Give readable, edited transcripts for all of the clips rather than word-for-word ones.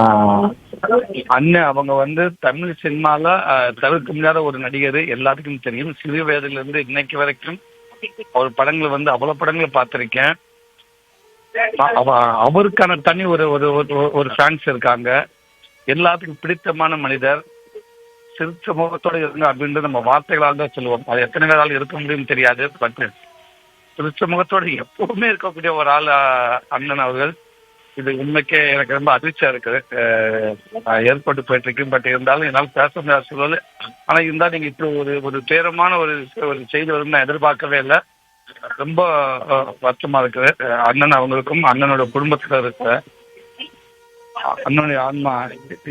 ஆஹ் அண்ணன் அவங்க வந்து தமிழ் சினிமால தவிர்க்க முடியாத ஒரு நடிகர், எல்லாத்துக்கும் தெரியும். சிறு வயதுல இருந்து இன்னைக்கு வரைக்கும் அவர் படங்களை வந்து அவ்வளவு படங்களை பார்த்திருக்கேன். அவருக்கான தனி ஒரு ஒரு ஒரு ஃபேன்ஸ் இருக்காங்க. எல்லாத்துக்கும் பிடித்தமான மனிதர். சிரிச்ச முகத்தோட இருங்க அப்படின்றது நம்ம வார்த்தைகளால் தான் சொல்லுவோம். அது எத்தனை பேரால் இருக்க முடியும்னு தெரியாது. பட் சிரிச்ச முகத்தோட எப்பவுமே இருக்கக்கூடிய ஒரு ஆள் அண்ணன் அவர்கள். இது உண்மைக்கே எனக்கு ரொம்ப அதிர்ச்சியா இருக்குது. ஏற்பட்டு போயிட்டு இருக்கு. பட் இருந்தாலும் என்னால் பேச முடியாத சூழல். ஆனா இருந்தாலும் நீங்க இப்படி ஒரு ஒரு துயரமான ஒரு ஒரு செய்தி வரும் நான் எதிர்பார்க்கவே இல்லை. ரொம்ப வருத்தமா இருக்குது. அண்ணன் அவங்களுக்கும் அண்ணனோட குடும்பத்துல இருக்கிற அண்ணனுடைய ஆன்மா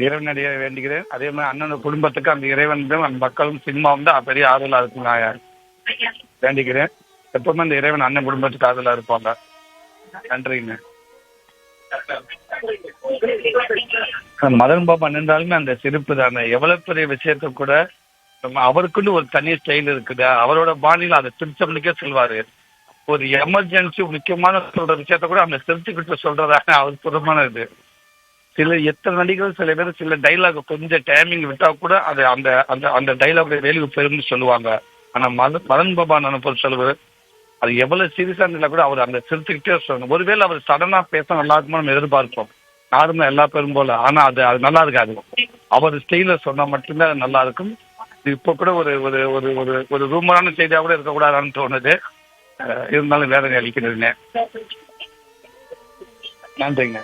இறைவனடிய வேண்டுகிறேன். அதே மாதிரி அண்ணனோட குடும்பத்துக்கு அந்த இறைவன் அந்த மக்களும் சினிமாவும் தான் பெரிய ஆறுதலா இருக்கு நான் வேண்டிக்கிறேன். எப்பவுமே அந்த இறைவன் அண்ணன் குடும்பத்துக்கு ஆறுதலா இருப்பாங்க. நன்றிங்க. மதன் பாபா நின்றாலுமே அந்த சிரிப்பு தானே எவ்வளவு பெரிய விஷயத்த கூட அவருக்குன்னு ஒரு தனி ஸ்டைல் இருக்குது. அவரோட பாணியில் அதை திருச்சபடிக்கே சொல்வாரு. ஒரு எமர்ஜென்சி முக்கியமான சொல்ற விஷயத்த கூட அந்த திருச்சிக்கிட்ட சொல்றதானே அவர் சுரமான இது. சில எத்தனை நடிகர்கள் சில பேர் சில டைலாக் கொஞ்சம் டைமிங் விட்டா கூட அது அந்த அந்த அந்த டைலாக் வேல்யூ பெரும்னு சொல்லுவாங்க. ஆனா மதன் பாபா நான் பொறுத்த சொல்லுவார் அது எவ்வளவு சீரியஸா இருந்தா கூட அவர் அந்த சிரிச்சுக்கிட்டே சொல்லணும். ஒருவேளை அவர் சடனா பேச நல்லா இருக்குமோ நம்ம எதிர்பார்ப்போம். நார்மலா எல்லா பேரும் போல. ஆனா அது நல்லா இருக்காது. அவர் ஸ்டைல சொன்னா மட்டும்தான் அது நல்லா இருக்கும். இப்ப கூட ஒரு ஒரு ஒரு ஒரு ஒரு ரூமரான செய்தியா கூட இருக்கக்கூடாதான்னு தோணுது. இருந்தாலும் வேதனை அளிக்கிறதுங்க. நன்றிங்க.